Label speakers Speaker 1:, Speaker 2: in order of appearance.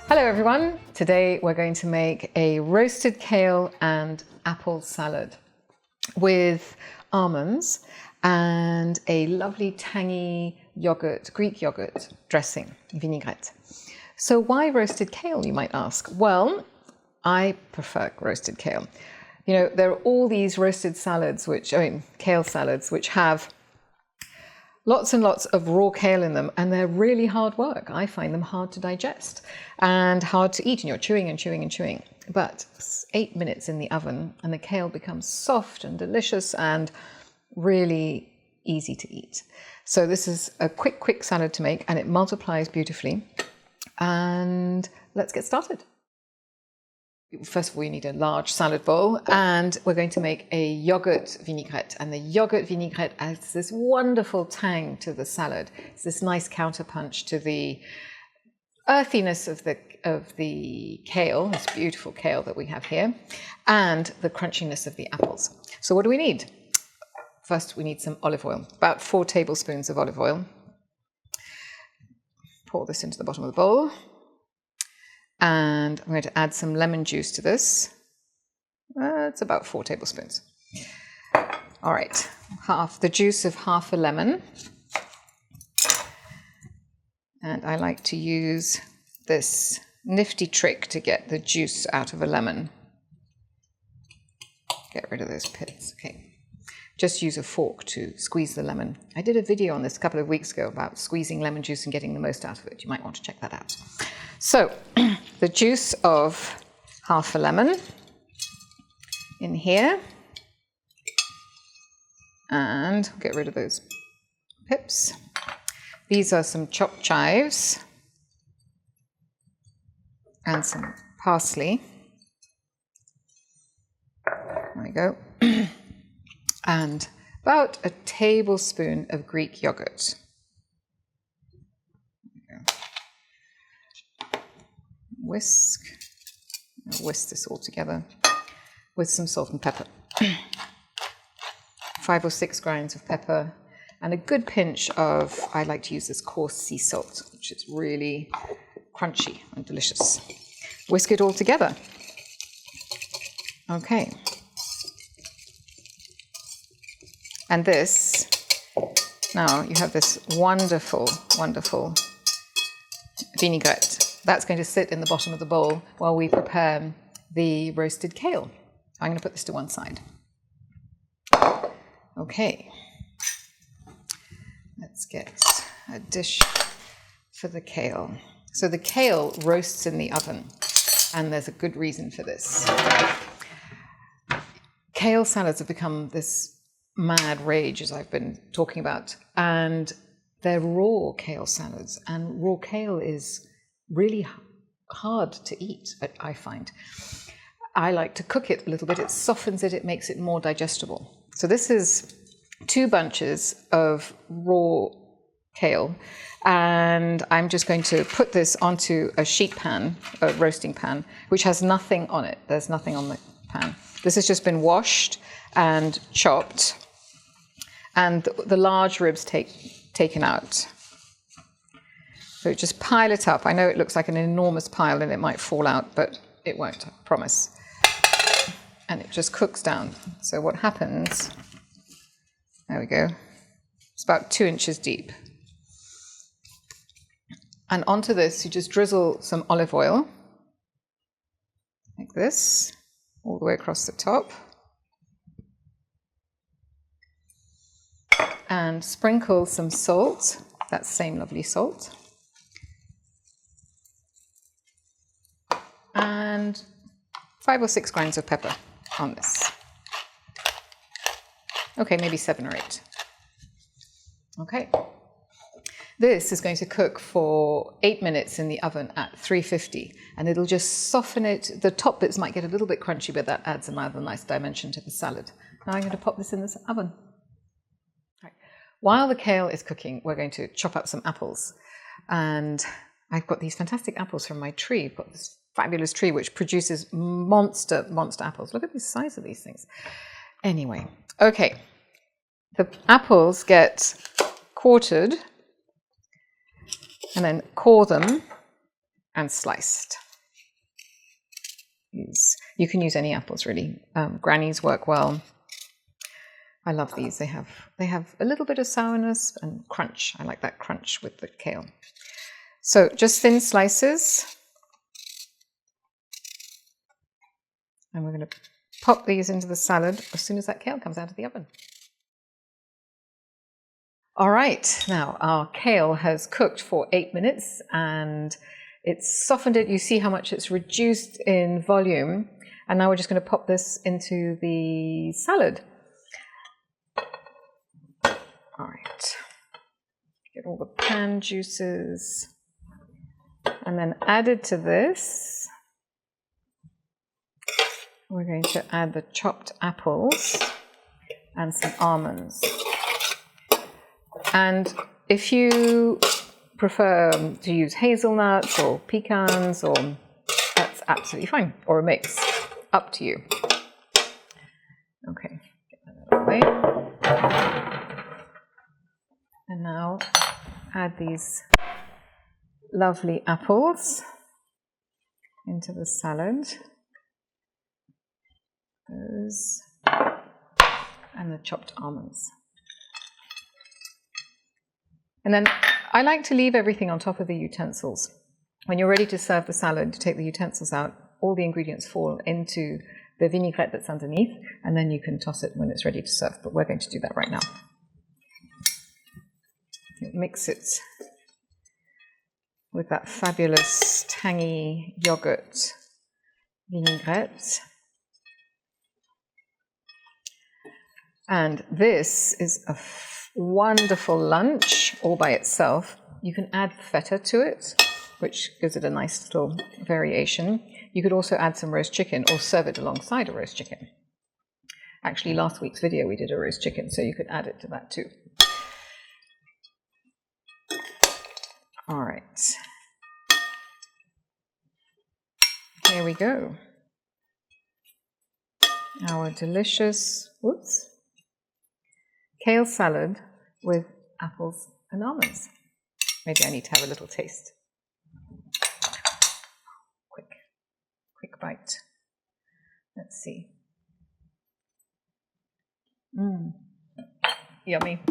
Speaker 1: Hello everyone, today we're going to make a roasted kale and apple salad with almonds and a lovely tangy yogurt, Greek yogurt dressing, vinaigrette. So why roasted kale, you might ask? Well, I prefer roasted kale. You know, there are all these roasted salads, kale salads, which have lots and lots of raw kale in them, and they're really hard work. I find them hard to digest and hard to eat, and you're chewing and chewing and chewing. But 8 minutes in the oven and the kale becomes soft and delicious and really easy to eat. So this is a quick salad to make, and it multiplies beautifully. And let's get started. First of all, you need a large salad bowl, and we're going to make a yogurt vinaigrette. And the yogurt vinaigrette adds this wonderful tang to the salad. It's this nice counterpunch to the earthiness of the kale, this beautiful kale that we have here, and the crunchiness of the apples. So what do we need? First, we need some olive oil, about 4 tablespoons of olive oil. Pour this into the bottom of the bowl. And I'm going to add some lemon juice to this. It's about 4 tablespoons. All right, the juice of half a lemon. And I like to use this nifty trick to get the juice out of a lemon. Get rid of those pits. Okay. Just use a fork to squeeze the lemon. I did a video on this a couple of weeks ago about squeezing lemon juice and getting the most out of it. You might want to check that out. So, the juice of half a lemon in here, and get rid of those pips. These are some chopped chives and some parsley. There we go. And about a tablespoon of Greek yogurt. Whisk this all together with some salt and pepper. 5 or 6 grains of pepper and a good pinch of, I like to use this coarse sea salt, which is really crunchy and delicious. Whisk it all together. Okay. And this, now you have this wonderful vinaigrette. That's going to sit in the bottom of the bowl while we prepare the roasted kale. I'm going to put this to one side. Okay. Let's get a dish for the kale. So the kale roasts in the oven, and there's a good reason for this. Kale salads have become this mad rage, as I've been talking about, and they're raw kale salads, and raw kale is really hard to eat, I find. I like to cook it a little bit. It softens it, it makes it more digestible. So this is 2 bunches of raw kale, and I'm just going to put this onto a sheet pan, a roasting pan, which has nothing on it. There's nothing on the pan. This has just been washed and chopped, and the large ribs taken out. So just pile it up. I know it looks like an enormous pile and it might fall out, but it won't, I promise. And it just cooks down. So what happens, there we go, it's about 2 inches deep. And onto this, you just drizzle some olive oil, like this, all the way across the top. And sprinkle some salt, that same lovely salt. And 5 or 6 grains of pepper on this. Okay, maybe 7 or 8. Okay. This is going to cook for 8 minutes in the oven at 350, and it'll just soften it. The top bits might get a little bit crunchy, but that adds another nice dimension to the salad. Now I'm going to pop this in this oven. Right. While the kale is cooking, we're going to chop up some apples. And I've got these fantastic apples from my tree. I've got this fabulous tree which produces monster apples. Look at the size of these things. Anyway, okay. The apples get quartered and then core them and sliced. You can use any apples really. Grannies work well. I love these. They have a little bit of sourness and crunch. I like that crunch with the kale. So just thin slices. And we're going to pop these into the salad as soon as that kale comes out of the oven. All right, now our kale has cooked for 8 minutes and it's softened it. You see how much it's reduced in volume. And now we're just going to pop this into the salad. All right, get all the pan juices. And then added to this, we're going to add the chopped apples and some almonds. And if you prefer to use hazelnuts or pecans, or that's absolutely fine, or a mix, up to you. Okay, get that out of the way. And now add these lovely apples into the salad. Those. And the chopped almonds. And then I like to leave everything on top of the utensils. When you're ready to serve the salad, to take the utensils out, all the ingredients fall into the vinaigrette that's underneath, and then you can toss it when it's ready to serve. But we're going to do that right now. Mix it with that fabulous tangy yogurt vinaigrette. And this is a wonderful lunch all by itself. You can add feta to it, which gives it a nice little variation. You could also add some roast chicken or serve it alongside a roast chicken. Actually, last week's video we did a roast chicken, so you could add it to that too. All right. Here we go. Our delicious, kale salad with apples and almonds. Maybe I need to have a little taste. Quick bite. Let's see. Yummy.